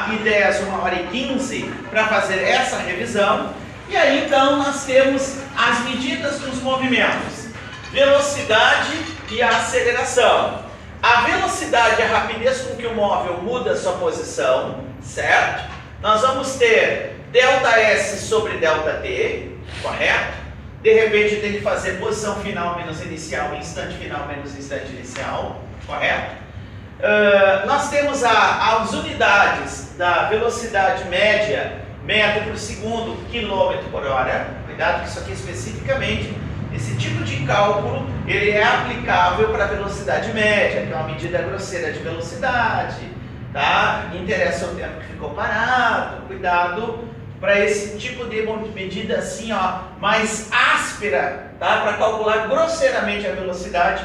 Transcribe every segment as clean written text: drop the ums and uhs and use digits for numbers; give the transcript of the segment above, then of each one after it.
1h10, 1h15 para fazer essa revisão. E aí então nós temos as medidas dos movimentos, velocidade e a aceleração. A velocidade é a rapidez com que o móvel muda a sua posição, certo? Nós vamos ter ΔS sobre ΔT, correto? De repente tem que fazer posição final menos inicial, instante final menos instante inicial, correto? Nós temos as unidades da velocidade média, metro por segundo, quilômetro por hora. Cuidado que isso aqui especificamente, esse tipo de cálculo, ele é aplicável para a velocidade média, que é uma medida grosseira de velocidade, tá? Interessa o tempo que ficou parado, cuidado para esse tipo de medida assim, ó, mais áspera, tá? Para calcular grosseiramente a velocidade,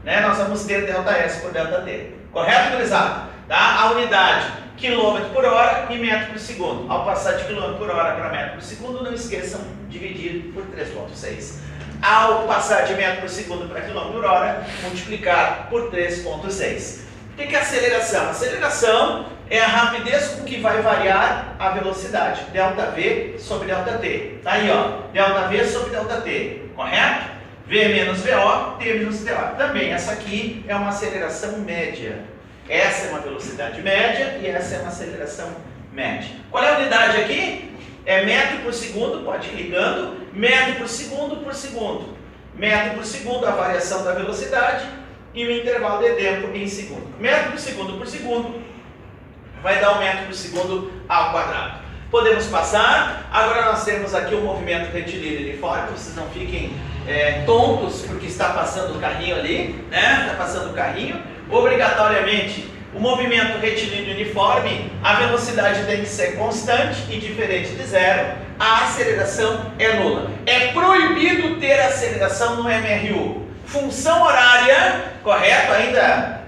né? Nós vamos ter ΔS por ΔT. Correto, gurizada? Tá? A unidade quilômetro por hora e metro por segundo. Ao passar de quilômetro por hora para metro por segundo, não esqueçam de dividir por 3,6. Ao passar de metro por segundo para quilômetro por hora, multiplicar por 3,6. O que é aceleração? Aceleração é a rapidez com que vai variar a velocidade. ΔV sobre ΔT. Tá aí, ó. ΔV sobre ΔT. Correto? V menos VO, T menos TA. Também essa aqui é uma aceleração média. Essa é uma velocidade média e essa é uma aceleração média. Qual é a unidade aqui? É metro por segundo, pode ir ligando. Metro por segundo por segundo. Metro por segundo, a variação da velocidade e o intervalo de tempo em segundo. Metro por segundo vai dar um metro por segundo ao quadrado. Podemos passar. Agora nós temos aqui o movimento retilíneo uniforme. Vocês não fiquem tontos porque está passando o carrinho ali, né? Está passando o carrinho. Obrigatoriamente, o movimento retilíneo uniforme, a velocidade tem que ser constante e diferente de zero. A aceleração é nula. É proibido ter aceleração no MRU. Função horária, correto? Ainda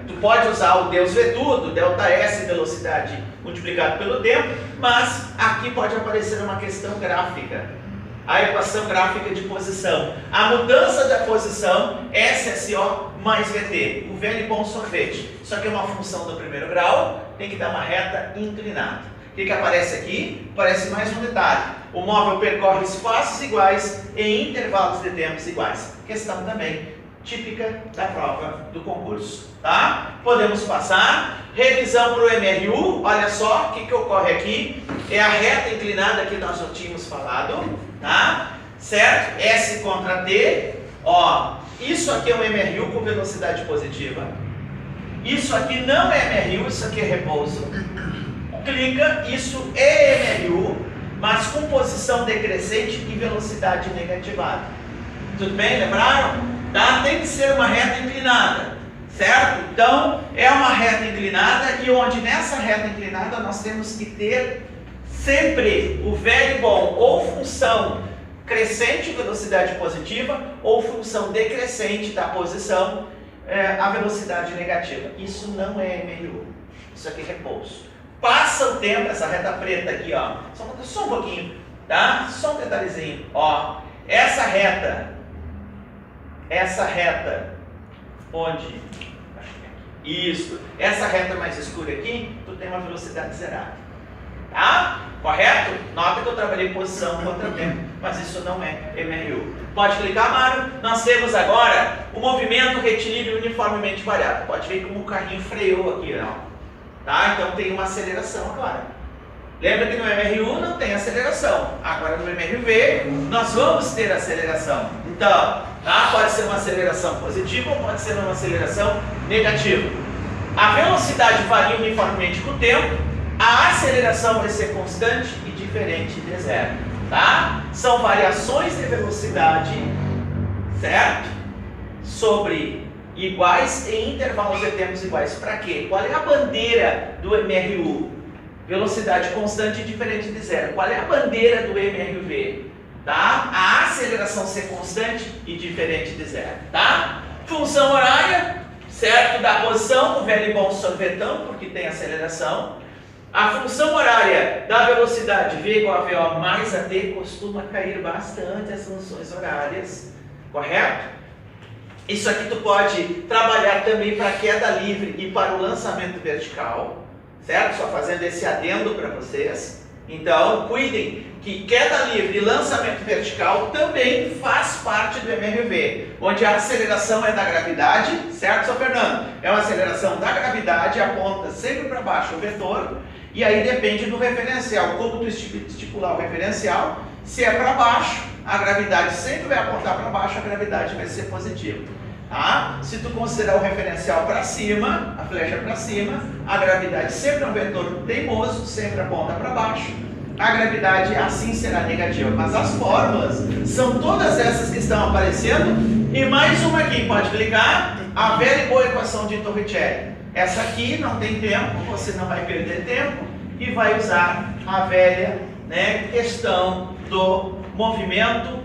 tu pode usar o Deus vê tudo, ΔS, velocidade multiplicado pelo tempo, mas aqui pode aparecer uma questão gráfica. A equação gráfica de posição. A mudança da posição, SSO mais VT. O velho e bom sorvete. Isso aqui é uma função do primeiro grau, tem que dar uma reta inclinada. O que aparece aqui? Aparece mais um detalhe. O móvel percorre espaços iguais em intervalos de tempos iguais. Questão também típica da prova do concurso. Tá? Podemos passar. Revisão para o MRU. Olha só o que ocorre aqui. É a reta inclinada que nós já tínhamos falado. Tá? Certo? S contra T. Ó, isso aqui é um MRU com velocidade positiva. Isso aqui não é MRU, isso aqui é repouso. Clica, isso é MRU, mas com posição decrescente e velocidade negativada. Tudo bem? Lembraram? Tá? Tem que ser uma reta inclinada, certo? Então, é uma reta inclinada e onde nessa reta inclinada nós temos que ter sempre o velho e bom, ou função crescente, velocidade positiva, ou função decrescente da posição, a velocidade negativa. Isso não é MRU, isso aqui é repouso. Passa o tempo, essa reta preta aqui, ó, só um pouquinho, tá? Só um detalhezinho, ó, essa reta, onde? Isso, essa reta mais escura aqui, tu tem uma velocidade zerada, tá? Correto? Nota que eu trabalhei posição contra tempo, mas isso não é MRU. Pode clicar, Mário. Nós temos agora o movimento retilíneo uniformemente variado. Pode ver como o carrinho freou aqui, ó. Tá? Então tem uma aceleração agora. Lembra que no MRU não tem aceleração. Agora no MRV nós vamos ter aceleração. Então, tá? Pode ser uma aceleração positiva ou pode ser uma aceleração negativa. A velocidade varia uniformemente com o tempo. A aceleração vai ser constante e diferente de zero, tá? São variações de velocidade, certo? Sobre iguais em intervalos de tempos iguais. Para quê? Qual é a bandeira do MRU? Velocidade constante e diferente de zero. Qual é a bandeira do MRV? Tá? A aceleração ser constante e diferente de zero, tá? Função horária, certo? Da posição, o velho e bom sorvetão, porque tem aceleração. A função horária da velocidade V igual a VO mais a T costuma cair bastante as funções horárias, correto? Isso aqui tu pode trabalhar também para queda livre e para o lançamento vertical, certo? Só fazendo esse adendo para vocês. Então, cuidem que queda livre e lançamento vertical também faz parte do MRV, onde a aceleração é da gravidade, certo, São Fernando? É uma aceleração da gravidade, aponta sempre para baixo o vetor, e aí depende do referencial. Como tu estipular o referencial, se é para baixo, a gravidade sempre vai apontar para baixo, a gravidade vai ser positiva. Tá? Se tu considerar o referencial para cima, a flecha para cima, a gravidade sempre é um vetor teimoso, sempre aponta para baixo. A gravidade assim será negativa. Mas as fórmulas são todas essas que estão aparecendo. E mais uma aqui, pode clicar. A velha e boa equação de Torricelli. Essa aqui não tem tempo, você não vai perder tempo. E vai usar a velha, né, questão do movimento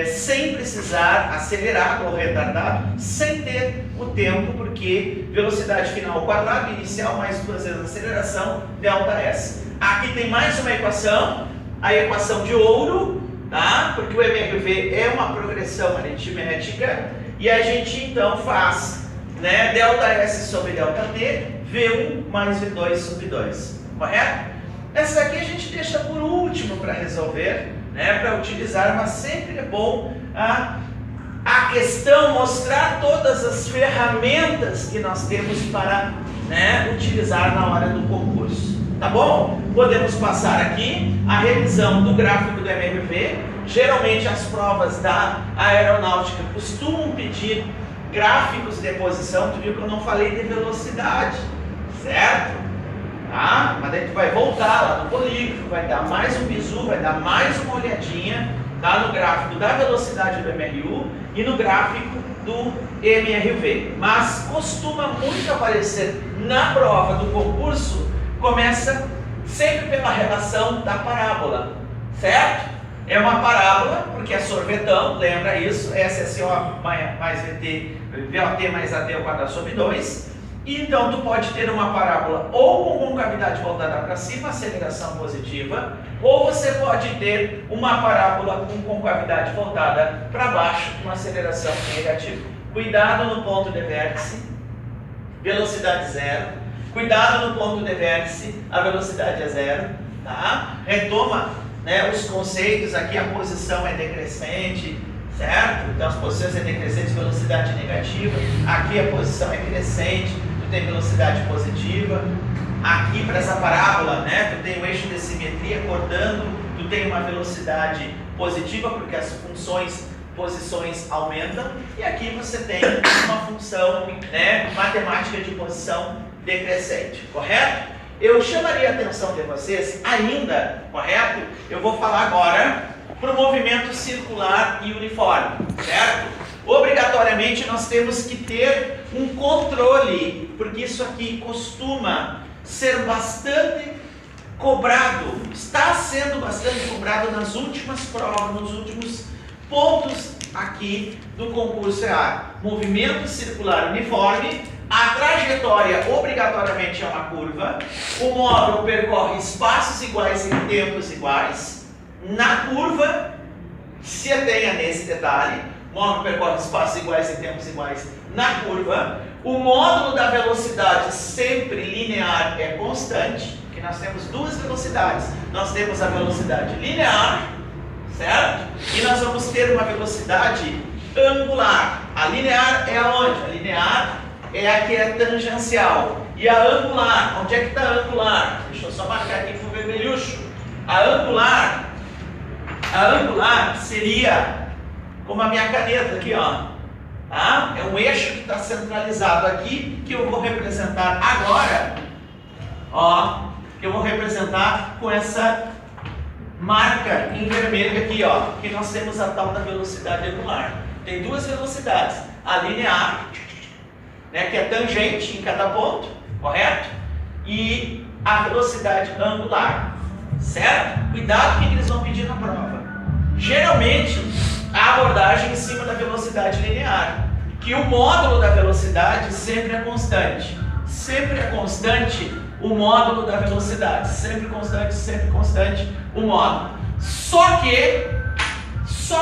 sem precisar acelerar ou retardar, sem ter o tempo, porque velocidade final ao quadrado, inicial mais 2 vezes a aceleração, delta S. Aqui tem mais uma equação, a equação de ouro, tá? Porque o MRV é uma progressão aritmética, e a gente então faz, né, delta S sobre delta T, V1 mais V2 sobre 2, correto? Essa aqui a gente deixa por último para resolver, né, para utilizar, mas sempre é bom a questão mostrar todas as ferramentas que nós temos para, né, utilizar na hora do concurso. Tá bom? Podemos passar aqui a revisão do gráfico do MRV. Geralmente as provas da aeronáutica costumam pedir gráficos de posição. Tu viu que eu não falei de velocidade, certo? Tá? Mas daí tu vai voltar lá no polígrafo, vai dar mais um bizu, vai dar mais uma olhadinha, tá, no gráfico da velocidade do MRU e no gráfico do MRV. Mas costuma muito aparecer na prova do concurso. Começa sempre pela relação da parábola, certo? É uma parábola, porque é sorvetão, lembra isso? SSO mais VT, VOT mais AT ao quadrado sobre 2. E então tu pode ter uma parábola ou com concavidade voltada para cima, aceleração positiva, ou você pode ter uma parábola com concavidade voltada para baixo, uma aceleração negativa. Cuidado no ponto de vértice, velocidade zero. Cuidado no ponto de vértice, a velocidade é zero, tá? Retoma, né, os conceitos, aqui a posição é decrescente, certo? Então as posições é decrescente, velocidade negativa, aqui a posição é crescente, tu tem velocidade positiva, aqui para essa parábola, né, tu tem o eixo de simetria acordando, tu tem uma velocidade positiva, porque as posições aumentam, e aqui você tem uma função, né, matemática de posição decrescente, correto? Eu chamaria a atenção de vocês ainda, correto? Eu vou falar agora para o movimento circular e uniforme, certo? Obrigatoriamente nós temos que ter um controle, porque isso aqui costuma ser bastante cobrado, está sendo bastante cobrado nas últimas provas, nos últimos pontos aqui do concurso EA. Movimento circular uniforme. A trajetória obrigatoriamente é uma curva, o módulo percorre espaços iguais em tempos iguais. Na curva, se atenha nesse detalhe, o módulo percorre espaços iguais em tempos iguais na curva. O módulo da velocidade sempre linear é constante, que nós temos duas velocidades. Nós temos a velocidade linear, certo? E nós vamos ter uma velocidade angular. A linear é aonde? A linear é a que é tangencial. E a angular, onde é que está a angular? Deixa eu só marcar aqui com o vermelhucho. A angular seria como a minha caneta aqui, ó. Tá? É um eixo que está centralizado aqui, que eu vou representar agora, ó, que eu vou representar com essa marca em vermelho aqui, ó, que nós temos a tal da velocidade angular. Tem duas velocidades, a linear, né, que é tangente em cada ponto, correto? E a velocidade angular, certo? Cuidado com o que eles vão pedir na prova. Geralmente, a abordagem em cima da velocidade linear, que o módulo da velocidade sempre é constante. Sempre é constante o módulo da velocidade. Sempre constante o módulo. Só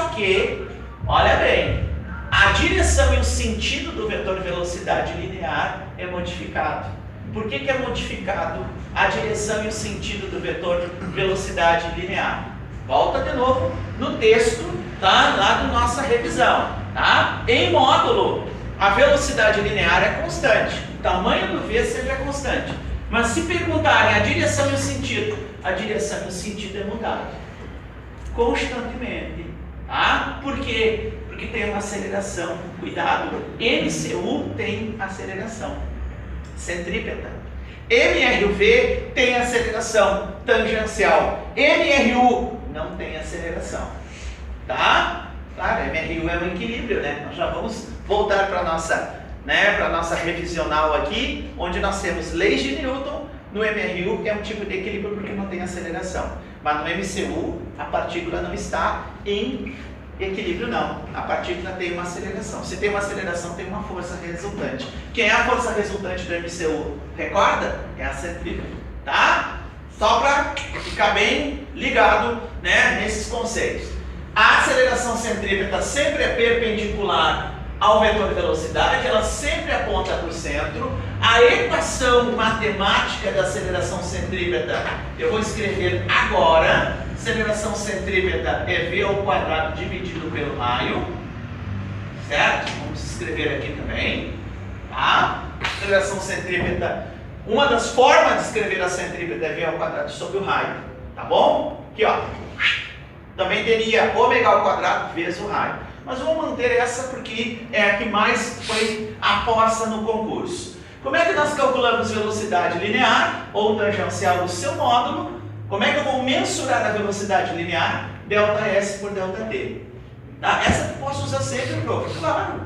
que, olha bem, a direção e o sentido do vetor velocidade linear é modificado. Por que é modificado a direção e o sentido do vetor velocidade linear? Volta de novo no texto, tá? Lá da nossa revisão, tá? Em módulo, a velocidade linear é constante, o tamanho do V sempre é constante. Mas se perguntarem a direção e o sentido é mudado constantemente, tá? Por quê? Porque tem uma aceleração, cuidado, MCU tem aceleração centrípeta, MRUV tem aceleração tangencial, MRU não tem aceleração, tá? Claro, MRU é um equilíbrio, né? Nós já vamos voltar para a nossa revisional aqui, onde nós temos leis de Newton. No MRU é um tipo de equilíbrio porque não tem aceleração, mas no MCU a partícula não está em equilíbrio não, a partícula tem uma aceleração. Se tem uma aceleração, tem uma força resultante. Quem é a força resultante do MCU? Recorda? É a centrípeta, tá? Só para ficar bem ligado, né, nesses conceitos. A aceleração centrípeta sempre é perpendicular ao vetor de velocidade, ela sempre aponta para o centro. A equação matemática da aceleração centrípeta eu vou escrever agora. Aceleração centrípeta é v ao quadrado dividido pelo raio, certo? Vamos escrever aqui também, tá? Aceleração centrípeta, uma das formas de escrever a centrípeta é v ao quadrado sobre o raio, tá bom? Aqui, ó, também teria ômega ao quadrado vezes o raio, mas vou manter essa porque é a que mais foi aposta no concurso. Como é que nós calculamos velocidade linear ou tangencial do seu módulo? Como é que eu vou mensurar a velocidade linear? ΔS por ΔT. Tá? Essa eu posso usar sempre, prof. Claro.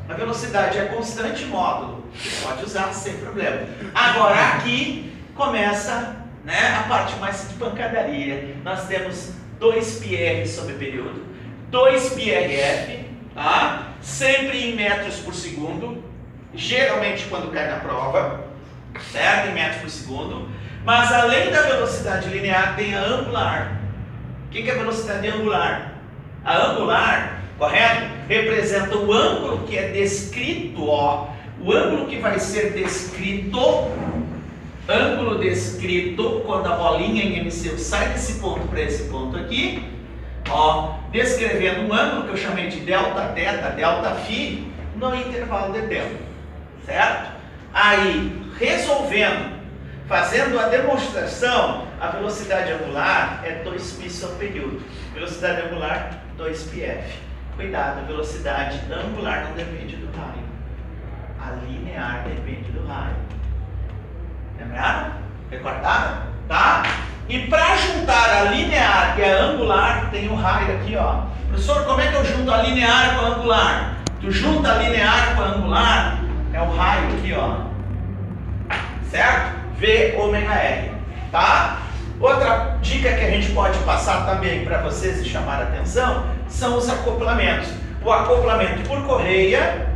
A velocidade é constante módulo. Você pode usar sem problema. Agora aqui começa, né, a parte mais de pancadaria. Nós temos 2πr sobre período, 2πrf, tá? Sempre em metros por segundo. Geralmente quando cai na prova, certo? Em metros por segundo. Mas além da velocidade linear, tem a angular. O que é a velocidade angular? A angular, correto? Representa o ângulo que é descrito, ó. O ângulo que vai ser descrito, ângulo descrito, quando a bolinha em MCU sai desse ponto para esse ponto aqui, ó, descrevendo um ângulo que eu chamei de delta θ, delta φ, no intervalo de tempo, certo? Aí, resolvendo, fazendo a demonstração, a velocidade angular é 2π sobre período. Velocidade angular, 2πf. Cuidado, a velocidade angular não depende do raio. A linear depende do raio. Lembraram? Recordaram? Tá? E para juntar a linear e a angular, tem um raio aqui, ó. Professor, como é que eu junto a linear com a angular? Tu junta a linear com a angular, é o raio aqui, ó. Certo? V ômega R, tá? Outra dica que a gente pode passar também para vocês e chamar a atenção são os acoplamentos. O acoplamento por correia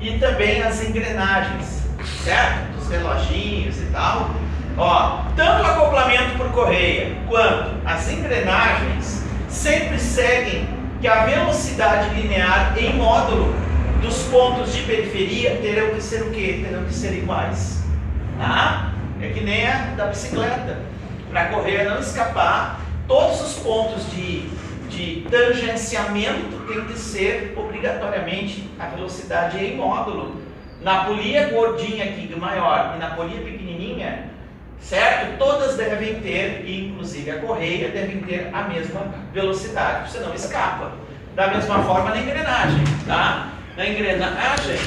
e também as engrenagens, certo? Dos reloginhos e tal. Ó, tanto o acoplamento por correia quanto as engrenagens sempre seguem que a velocidade linear em módulo dos pontos de periferia terão que ser o quê? Terão que ser iguais. Tá? É que nem a da bicicleta. Para a correia não escapar, todos os pontos de tangenciamento tem que ser obrigatoriamente a velocidade em módulo. Na polia gordinha aqui maior e na polia pequenininha, certo? Todas devem ter, inclusive a correia, devem ter a mesma velocidade. Você não escapa. Da mesma forma na engrenagem, tá? Na engrenagem,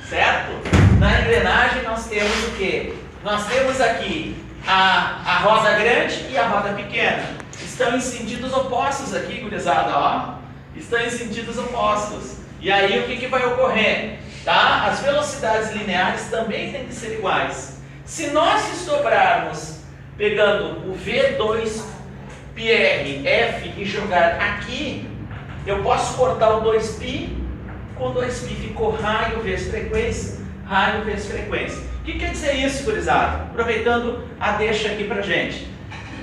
certo? Na engrenagem nós temos o quê? Nós temos aqui a roda grande e a roda pequena. Estão em sentidos opostos aqui, gurizada, ó. Estão em sentidos opostos. E aí o que vai ocorrer? Tá? As velocidades lineares também têm que ser iguais. Se nós desdobrarmos, pegando o V2πrf e jogar aqui, eu posso cortar o 2π, com 2π ficou raio vezes frequência, raio vezes frequência. O que quer dizer isso, gurizada? Aproveitando a deixa aqui pra gente.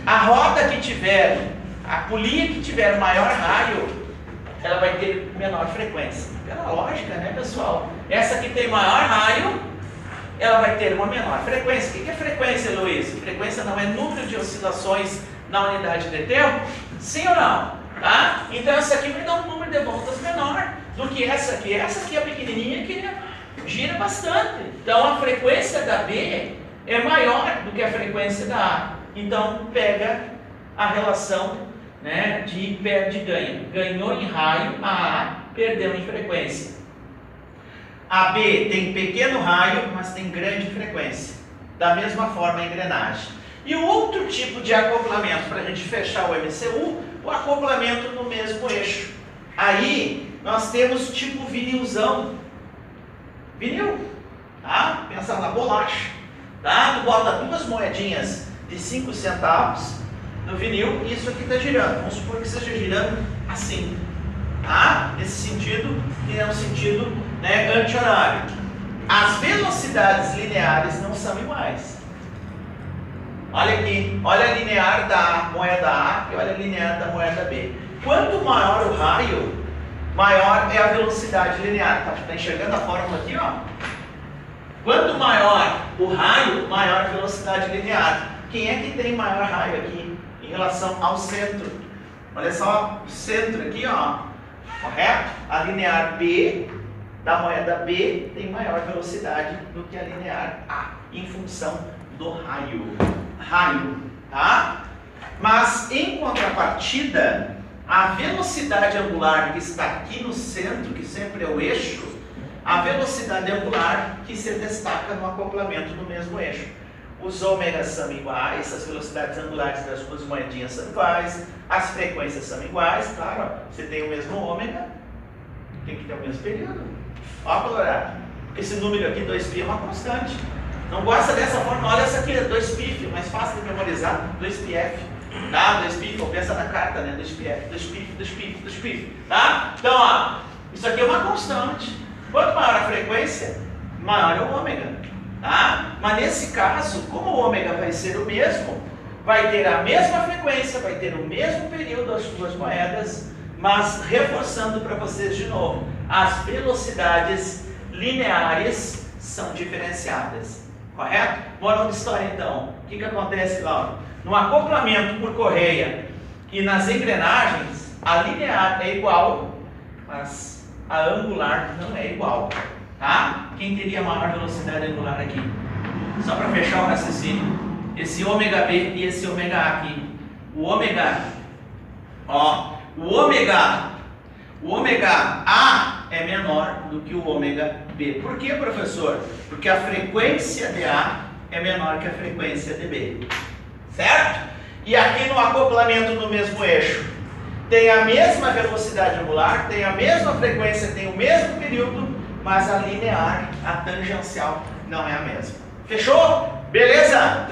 A roda que tiver, a polia que tiver maior raio, ela vai ter menor frequência. Pela lógica, né, pessoal? Essa que tem maior raio, ela vai ter uma menor frequência. O que é frequência, Luiz? Frequência não é número de oscilações na unidade de tempo? Sim ou não? Tá? Então essa aqui vai dar um número de voltas menor do que essa aqui. Essa aqui é pequenininha que gira bastante. Então a frequência da B é maior do que a frequência da A. Então pega a relação, né, de perde-ganha. Ganhou em raio, a A perdeu em frequência. A B tem pequeno raio, mas tem grande frequência. Da mesma forma a engrenagem. E o outro tipo de acoplamento, para a gente fechar o MCU, o acoplamento no mesmo eixo. Aí nós temos tipo vinilzão. Vinil, tá? Pensa na bolacha, tá? Tu bota 2 moedinhas de 5 centavos no vinil e isso aqui está girando. Vamos supor que esteja girando assim, tá? Nesse sentido, que é um sentido, né, anti-horário. As velocidades lineares não são iguais. Olha aqui, olha a linear da moeda A e olha a linear da moeda B. Quanto maior o raio, maior é a velocidade linear. Está enxergando a fórmula aqui, ó? Quanto maior o raio, maior a velocidade linear. Quem é que tem maior raio aqui em relação ao centro? Olha só, o centro aqui, ó, correto? A linear B da moeda B tem maior velocidade do que a linear A, em função do raio. Tá? Mas em contrapartida, a velocidade angular que está aqui no centro, que sempre é o eixo, a velocidade angular que se destaca no acoplamento do mesmo eixo. Os ômegas são iguais, as velocidades angulares das duas moedinhas são iguais, as frequências são iguais, claro, ó, você tem o mesmo ômega, tem que ter o mesmo período. Ó, Colorado, porque esse número aqui, 2π, é uma constante. Não gosta dessa forma? Olha essa aqui, 2π, mais fácil de memorizar, 2πf. Tá? 2π, pensa na carta, né? 2πf, tá? Então, ó, isso aqui é uma constante. Quanto maior a frequência, maior é o ômega, tá? Mas nesse caso, como o ômega vai ser o mesmo, vai ter a mesma frequência, vai ter o mesmo período as duas moedas, mas reforçando para vocês de novo, as velocidades lineares são diferenciadas. Correto? Moral da história então. O que acontece, Laura? No acoplamento por correia e nas engrenagens, a linear é igual, mas a angular não é igual. Tá? Quem teria maior velocidade angular aqui? Só para fechar o raciocínio. Esse ômega B e esse ômega A aqui. O ômega A é menor do que o ômega B. Por que, professor? Porque a frequência de A é menor que a frequência de B. Certo? E aqui no acoplamento do mesmo eixo, tem a mesma velocidade angular, tem a mesma frequência, tem o mesmo período, mas a linear, a tangencial, não é a mesma. Fechou? Beleza?